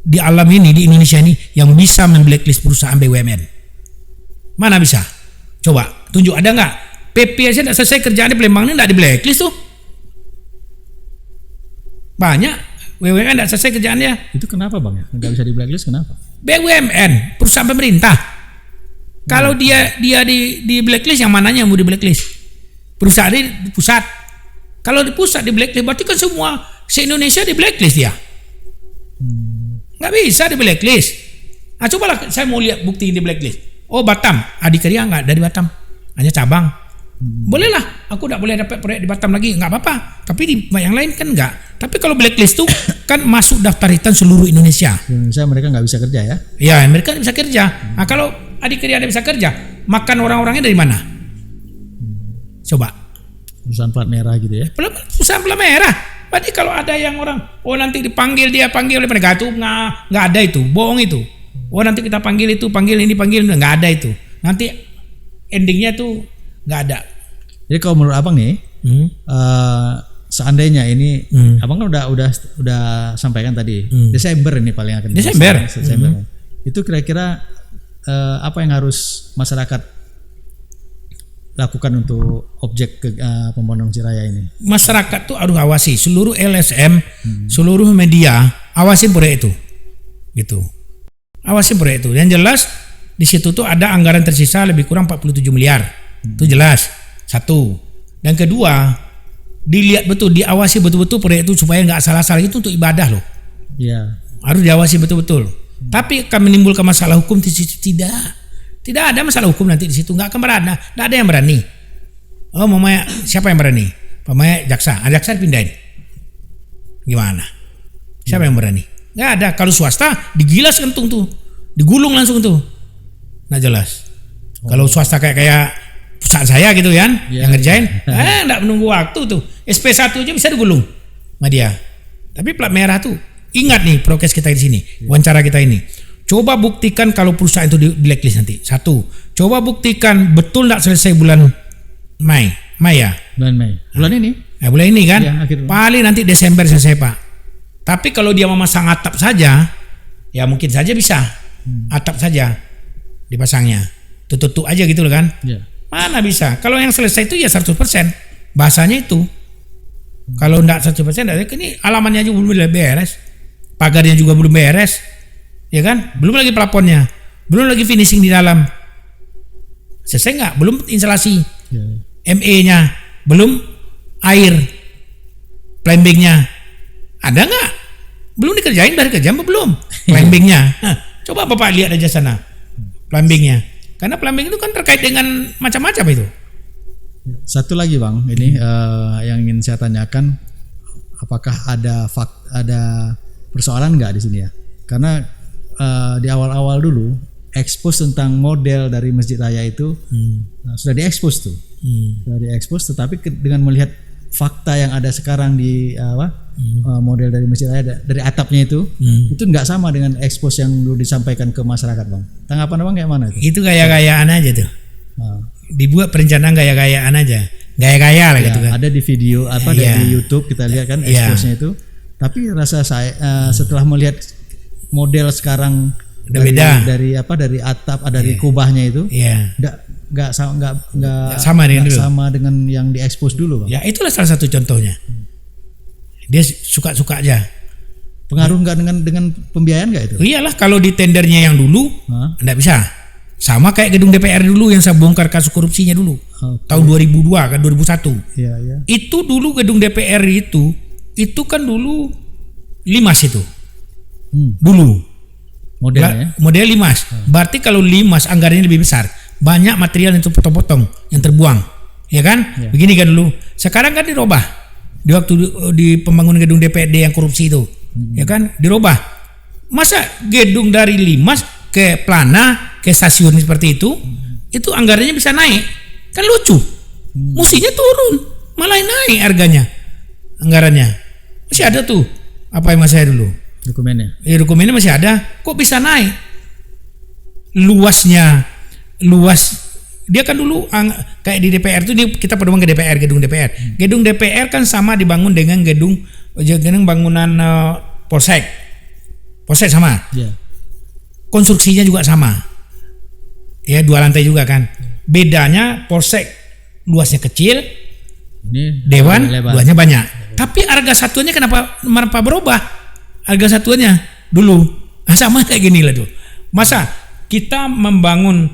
di alam ini, di Indonesia ini yang bisa memblacklist perusahaan BUMN. Mana bisa? Coba tunjuk, ada nggak? PP aja nggak selesai kerjaan di Palembang ini nggak di blacklist tuh. Banyak BUMN nggak selesai kerjaannya. Itu kenapa bang? Nggak bisa di blacklist kenapa? BUMN perusahaan pemerintah. Kalau dia di blacklist, yang mananya yang mau di blacklist? Perusahaan di pusat. Kalau di pusat di blacklist berarti kan semua se-Indonesia di blacklist dia. Nggak bisa di blacklist. Nah, cobalah saya mau lihat bukti di blacklist. Oh, Batam, Adhikarya nggak dari Batam, hanya cabang. Bolehlah, aku nggak boleh dapat proyek di Batam lagi, nggak apa-apa. Tapi di yang lain kan nggak. Tapi kalau blacklist tuh kan masuk daftar hitam seluruh Indonesia. Indonesia mereka nggak bisa kerja ya? Ya, mereka bisa kerja. Nah, kalau Adhikarya ada bisa kerja, makan orang-orangnya dari mana? Coba. Perusahaan plat merah gitu ya? Perusahaan plat merah. Berarti kalau ada yang orang, oh nanti dipanggil oleh penegak itu, nggak ada itu, bohong itu. Oh nanti kita panggil itu, panggil ini, panggil itu, nggak ada itu. Nanti endingnya tuh nggak ada. Jadi kalau menurut abang nih, seandainya ini, abang kan udah sampaikan tadi, Desember ini paling akan. Desember. Itu kira-kira apa yang harus masyarakat lakukan untuk objek pembangunan Ciraya ini? Masyarakat tuh harus awasi seluruh LSM, seluruh media, awasin proyek itu, gitu. Awasin proyek itu. Yang jelas di situ tuh ada anggaran tersisa lebih kurang 47 miliar, itu jelas. Satu. Dan kedua, dilihat betul, diawasi betul-betul proyek itu supaya nggak salah-salah, itu untuk ibadah loh. Iya. Harus diawasi betul-betul. Tapi akan menimbulkan masalah hukum di situ tidak. Tidak ada masalah hukum nanti di situ, nggak akan berani, nggak ada yang berani. Oh, mamanya siapa yang berani? Mamanya jaksa, jaksa dipindahin. Gimana? Siapa yang berani? Nggak ada. Kalau swasta digilas kentung tuh, digulung langsung tuh. Nah jelas. Kalau swasta kayak pusat saya gitu kan, yang ngerjain, nggak menunggu waktu tuh. SP1 aja bisa digulung sama dia. Tapi plat merah tuh, ingat nih prokes kita di sini, wawancara kita ini. Coba buktikan kalau perusahaan itu di blacklist nanti. Satu, coba buktikan betul nggak selesai bulan Mei ya? Bulan Mei. Bulan ini? Ya, bulan ini kan? Ya, paling nanti Desember selesai Pak. Tapi kalau dia memasang atap saja, ya mungkin saja bisa. Atap saja dipasangnya. Tutup aja gitu loh kan? Ya. Mana bisa? Kalau yang selesai itu ya 100%. Bahasanya itu. Kalau enggak 100%, ini alamannya juga belum beres. Pagarnya juga belum beres. Ya kan, belum lagi plafonnya, belum lagi finishing di dalam, selesai nggak? Belum instalasi, ME-nya, belum air, plumbingnya, ada nggak? Belum dikerjain, dari kerja apa belum? Plumbingnya, coba Bapak lihat aja sana, plumbingnya, karena plumbing itu kan terkait dengan macam-macam itu. Satu lagi bang, ini yang ingin saya tanyakan, apakah ada persoalan nggak di sini ya? Karena di awal-awal dulu ekspos tentang model dari Masjid Raya itu sudah diekspos tuh, sudah diekspos. Tetapi dengan melihat fakta yang ada sekarang di model dari Masjid Raya dari atapnya itu nggak sama dengan ekspos yang dulu disampaikan ke masyarakat bang. Tanggapan abang kayak mana itu? Itu gaya-gayaan aja tuh, dibuat perencanaan gaya-gayaan aja, gaya-gaya lah gitu kan. Ada di video dari YouTube kita lihat kan eksposnya itu. Tapi rasa saya setelah melihat model sekarang dari atap dari kubahnya itu nggak sama dengan yang diekspos dulu bang. Ya itulah salah satu contohnya. Dia suka-suka aja. Pengaruh nggak dengan pembiayaan nggak itu? Iyalah, kalau di tendernya yang dulu nggak bisa. Sama kayak gedung DPR dulu yang saya bongkar kasus korupsinya dulu tahun 2002 kan 2001. Itu dulu gedung DPR itu kan dulu Limas itu. Dulu modelnya model Limas. Berarti kalau Limas anggarannya lebih besar, banyak material yang potong-potong yang terbuang, ya kan? Begini kan dulu. Sekarang kan dirubah di waktu di pembangunan gedung DPRD yang korupsi itu, ya kan? Dirubah. Masa gedung dari Limas ke Plana ke stasiun seperti itu anggarannya bisa naik? Kan lucu. Mestinya turun, malah naik harganya, anggarannya. Masih ada tuh apa yang masih ada dulu? Dokumennya? Ya dokumennya masih ada. Kok bisa naik? Luas Dia kan dulu kayak di DPR tuh, kita pedoman ke DPR, gedung DPR. Gedung DPR kan sama dibangun dengan gedung bangunan Polsek. Polsek sama. Ya. Konstruksinya juga sama. Ya 2 lantai juga kan. Bedanya Polsek luasnya kecil, Ini Dewan lebar. luasnya banyak. Tapi harga satuannya kenapa berubah? Harga satuannya dulu sama kayak gini lah tuh. Masa kita membangun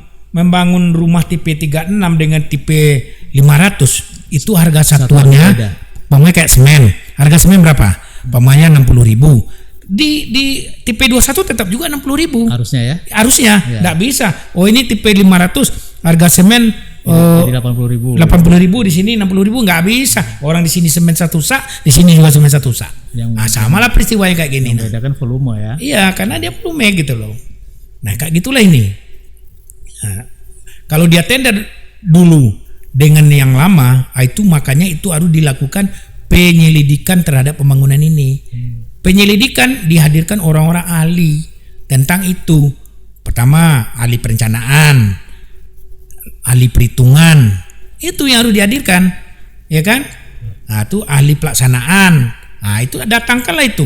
rumah tipe 36 dengan tipe 500 itu harga satuannya beda. umpamanya kayak semen. Harga semen berapa? Umpamanya 60.000. Di tipe 21 tetap juga 60.000. Harusnya ya. Harusnya enggak bisa. Oh ini tipe 500 harga semen Jadi 80.000. 80.000 di sini 60.000 nggak bisa. Orang di sini semen 1 sak, di sini juga semen 1 sak. Yang Samalah peristiwanya kayak gini. Yang beda kan volume ya. Iya, karena dia volume gitu loh. Nah, kayak gitulah ini. Nah, kalau dia tender dulu dengan yang lama, itu makanya itu harus dilakukan penyelidikan terhadap pembangunan ini. Penyelidikan dihadirkan orang-orang ahli tentang itu. Pertama, ahli perencanaan, ahli perhitungan, itu yang harus dihadirkan, ya kan? Nah, itu ahli pelaksanaan. Nah, itu datangkanlah itu,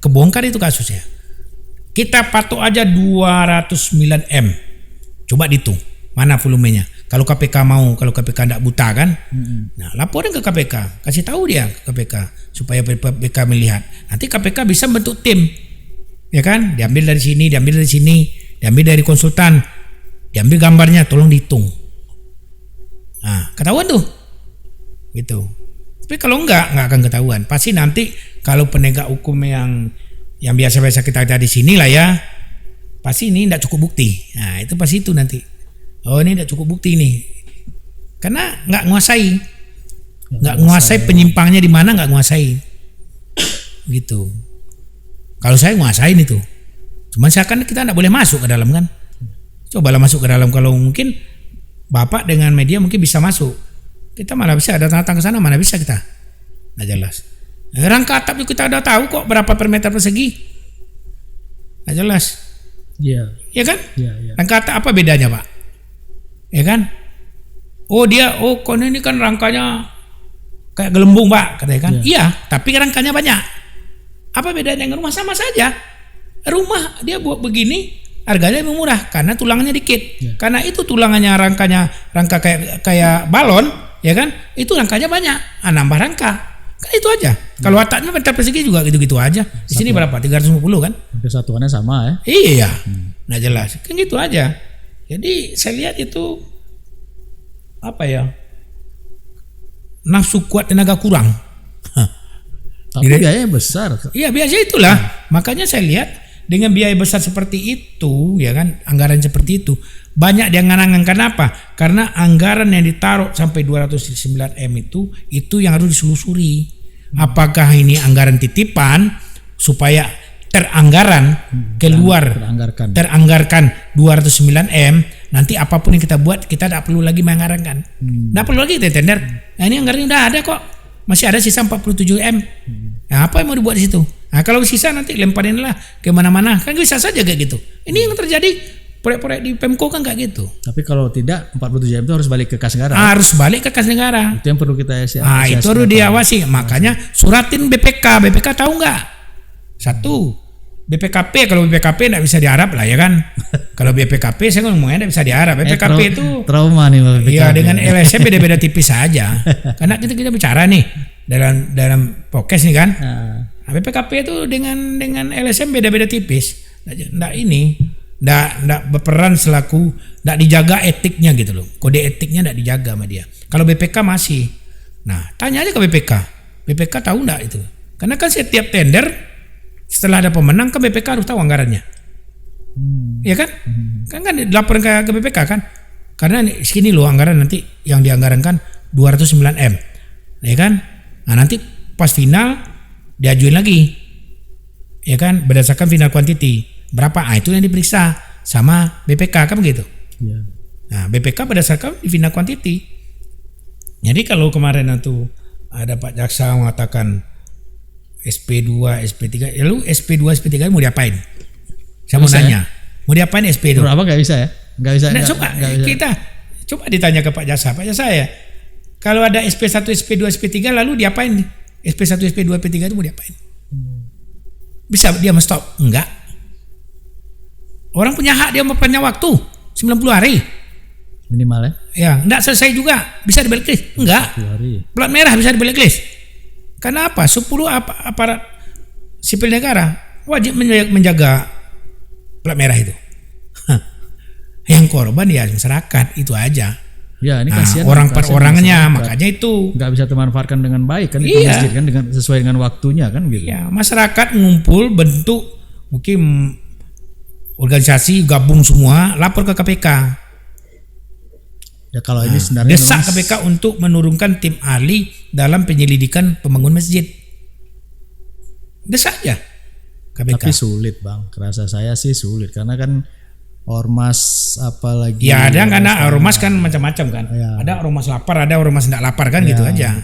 kebongkar itu kasusnya. Kita patok aja 209 M. Coba dihitung mana volumenya. Kalau KPK mau, kalau KPK tidak buta kan, nah laporin ke KPK, kasih tahu dia ke KPK supaya KPK melihat. Nanti KPK bisa bentuk tim, ya kan? Diambil dari sini, diambil dari sini, diambil dari konsultan, diambil gambarnya, tolong dihitung. Nah, ketahuan tuh, gitu. Tapi kalau enggak akan ketahuan. Pasti nanti kalau penegak hukum yang biasa-biasa kita ada di sini lah ya, pasti ini tidak cukup bukti. Nah, itu pasti itu nanti. Oh, ini tidak cukup bukti nih, karena nggak nguasai penyimpangnya di mana, nggak nguasai, gitu. Kalau saya nguasain itu, cuman saya kan kita tidak boleh masuk ke dalam kan. Cobalah masuk ke dalam, kalau mungkin Bapak dengan media mungkin bisa masuk. Kita mana bisa datang ke sana, mana bisa kita. Nggak jelas. Rangka atap itu kita udah tahu kok berapa per meter persegi. Nggak jelas. Iya. Ya kan? Iya. Rangka atap apa bedanya, Pak? Ya kan? Kok ini kan rangkanya kayak gelembung, Pak, katanya kan? Iya, tapi rangkanya banyak. Apa bedanya dengan rumah? Sama saja. Rumah dia buat begini, harganya lebih murah karena tulangnya dikit. Karena itu tulangannya rangka kayak balon, ya kan? Itu rangkanya banyak. Nambah rangka. Kan itu aja. Kalau atapnya meter persegi juga gitu-gitu aja. Di sini berapa? 350 kan? Kesatuannya sama ya. Iya. Nah jelas. Kan gitu aja. Jadi saya lihat itu apa ya? Nafsu kuat tenaga kurang. Tapi biayanya besar. Iya, biasa itulah. Makanya saya lihat dengan biaya besar seperti itu, ya kan, anggaran seperti itu, banyak diangan-angan. Kenapa? Karena anggaran yang ditaruh sampai 209 M itu yang harus diselusuri. Apakah ini anggaran titipan supaya teranggarkan 209 M, nanti apapun yang kita buat kita tidak perlu lagi menganggarkan. Tidak perlu lagi kita tender. Nah, ini anggarannya udah ada kok. Masih ada sisa 47 M. Nah, apa yang mau dibuat di situ? Nah, kalau sisa nanti lemparinlah ke mana-mana. Kan bisa saja kayak gitu. Ini yang terjadi proyek-proyek di Pemko kan kayak gitu. Tapi kalau tidak 47 M itu harus balik ke kas negara. Harus balik ke kas negara. Itu yang perlu kita itu harus diawasi. Makanya suratin BPK. BPK tahu nggak? Satu, BPKP. Kalau BPKP nggak bisa diharap lah ya kan. Kalau BPKP saya ngomongnya nggak bisa diharap. BPKP itu trauma nih BPKP. Iya, dengan LSM beda-beda tipis saja. Karena kita bicara nih dalam podcast nih kan. Nah, BPKP itu dengan LSM beda-beda tipis. Nggak berperan selaku, nggak dijaga etiknya gitu loh. Kode etiknya nggak dijaga sama dia. Kalau BPK masih. Nah, tanya aja ke BPK. BPK tahu nggak itu? Karena kan setiap tender setelah ada pemenang kan BPK harus tahu anggarannya. Ya kan? Kan dilaporin ke BPK kan? Karena segini loh anggaran nanti yang dianggarankan 209 M. Ya kan? Nah, nanti pas final diajuin lagi. Ya kan? Berdasarkan final quantity. Berapa? Itu yang diperiksa sama BPK kan begitu. Ya. Nah, BPK berdasarkan final quantity. Jadi kalau kemarin itu ada Pak Jaksa mengatakan SP2, SP3, lu SP2, SP3 mau diapain? Saya mau nanya, mau diapain SP2? Berapa nggak bisa ya? Nggak bisa. Nah, coba Coba ditanya ke Pak Jasa ya. Kalau ada SP1, SP2, SP3 lalu diapain? SP1, SP2, SP3 itu mau diapain? Bisa dia stop? Enggak. Orang punya hak, dia punya waktu 90 hari. Minimal ya. Ya, enggak selesai juga. Bisa di blacklist? Enggak. Plat merah bisa di blacklist. Karena apa? 10 aparat sipil negara wajib menjaga plat merah itu. Yang korban ya masyarakat, itu aja. Ya, ini kasihan orang per orangnya, makanya itu nggak bisa dimanfaatkan dengan baik kan, itu masjid kan dengan sesuai dengan waktunya kan gitu. Ya, masyarakat ngumpul bentuk mungkin organisasi gabung semua, lapor ke KPK. Ya kalau ini sebenarnya desak KPK untuk menurunkan tim ahli dalam penyelidikan pembangunan masjid. Desak aja KPK. Tapi sulit Bang, kerasa saya sih sulit karena kan ormas apalagi. Ya ada karena ormas kan macam-macam kan. Ya. Ada ormas lapar, ada ormas tidak lapar kan gitu aja.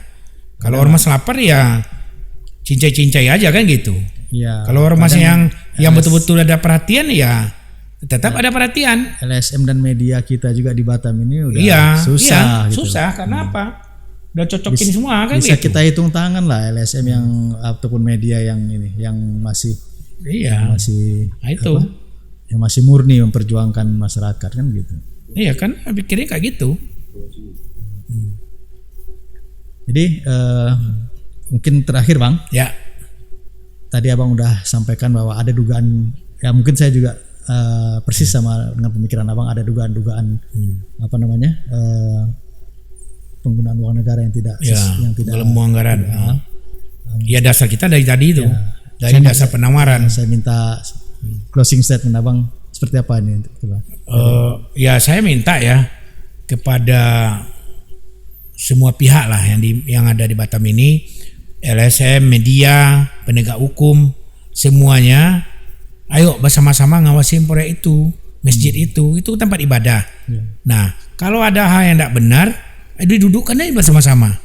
Kalau ormas lapar ya cincai-cincai aja kan gitu. Ya. Kalau ormas yang betul-betul ada perhatian ya tetap ada perhatian. LSM dan media kita juga di Batam ini udah susah. Gitu. Susah karena apa? Udah cocokin semua kan bisa gitu. Kita hitung tangan lah LSM yang ataupun media yang ini yang masih itu yang masih murni memperjuangkan masyarakat kan gitu. Iya kan, pikirnya kayak gitu. Jadi mungkin terakhir Bang. Ya. Tadi Abang udah sampaikan bahwa ada dugaan, ya mungkin saya juga persis sama dengan pemikiran Abang, ada dugaan-dugaan penggunaan uang negara yang tidak gelembung anggaran. Ya dasar kita dari tadi itu, dari dasar penawaran. Saya minta closing statement Abang seperti apa ini? Ya saya minta ya kepada semua pihak lah yang ada di Batam ini, LSM, media, penegak hukum, semuanya, ayo bersama-sama ngawasin proyek itu, masjid itu tempat ibadah. Nah kalau ada hal yang tidak benar, didudukkan aja bersama-sama,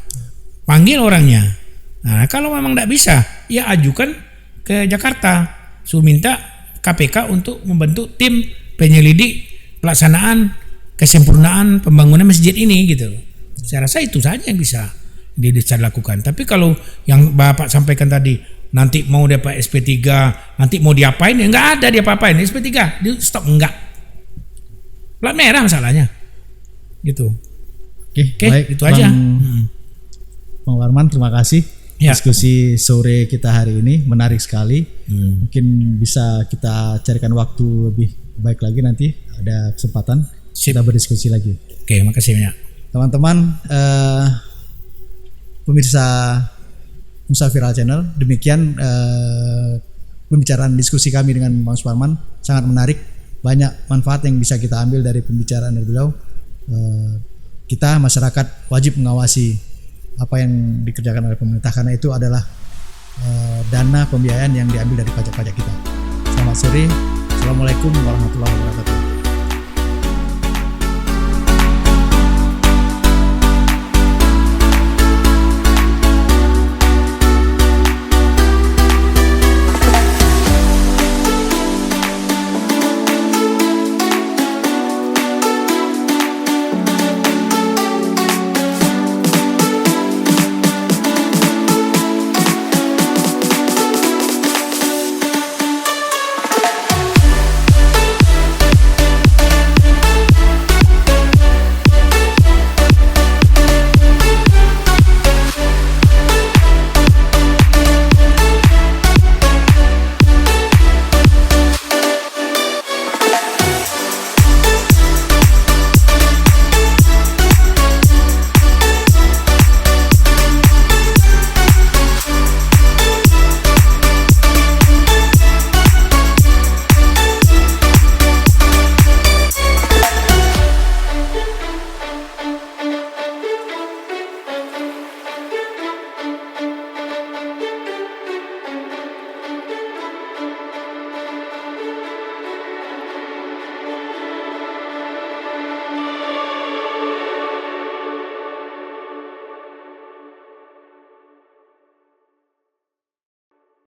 panggil orangnya. Nah kalau memang tidak bisa, ya ajukan ke Jakarta, suruh minta KPK untuk membentuk tim penyelidik pelaksanaan kesempurnaan pembangunan masjid ini gitu. Saya rasa itu saja yang bisa dilakukan. Tapi kalau yang Bapak sampaikan tadi, nanti mau dapat SP3, nanti mau diapain, ya enggak ada dia apa-apain. SP3 di stop, enggak. Plat merah masalahnya. Gitu. Oke, baik, itu aja. Bang Warman, terima kasih. Diskusi sore kita hari ini menarik sekali. Mungkin bisa kita carikan waktu lebih baik lagi nanti, ada kesempatan kita berdiskusi lagi. Oke, makasih banyak. Teman-teman, pemirsa Nusa Viral Channel, demikian pembicaraan diskusi kami dengan Bang Suparman, sangat menarik, banyak manfaat yang bisa kita ambil dari pembicaraan dari beliau. Kita masyarakat wajib mengawasi apa yang dikerjakan oleh pemerintah karena itu adalah dana pembiayaan yang diambil dari pajak-pajak kita. Selamat sore. Assalamualaikum warahmatullahi wabarakatuh.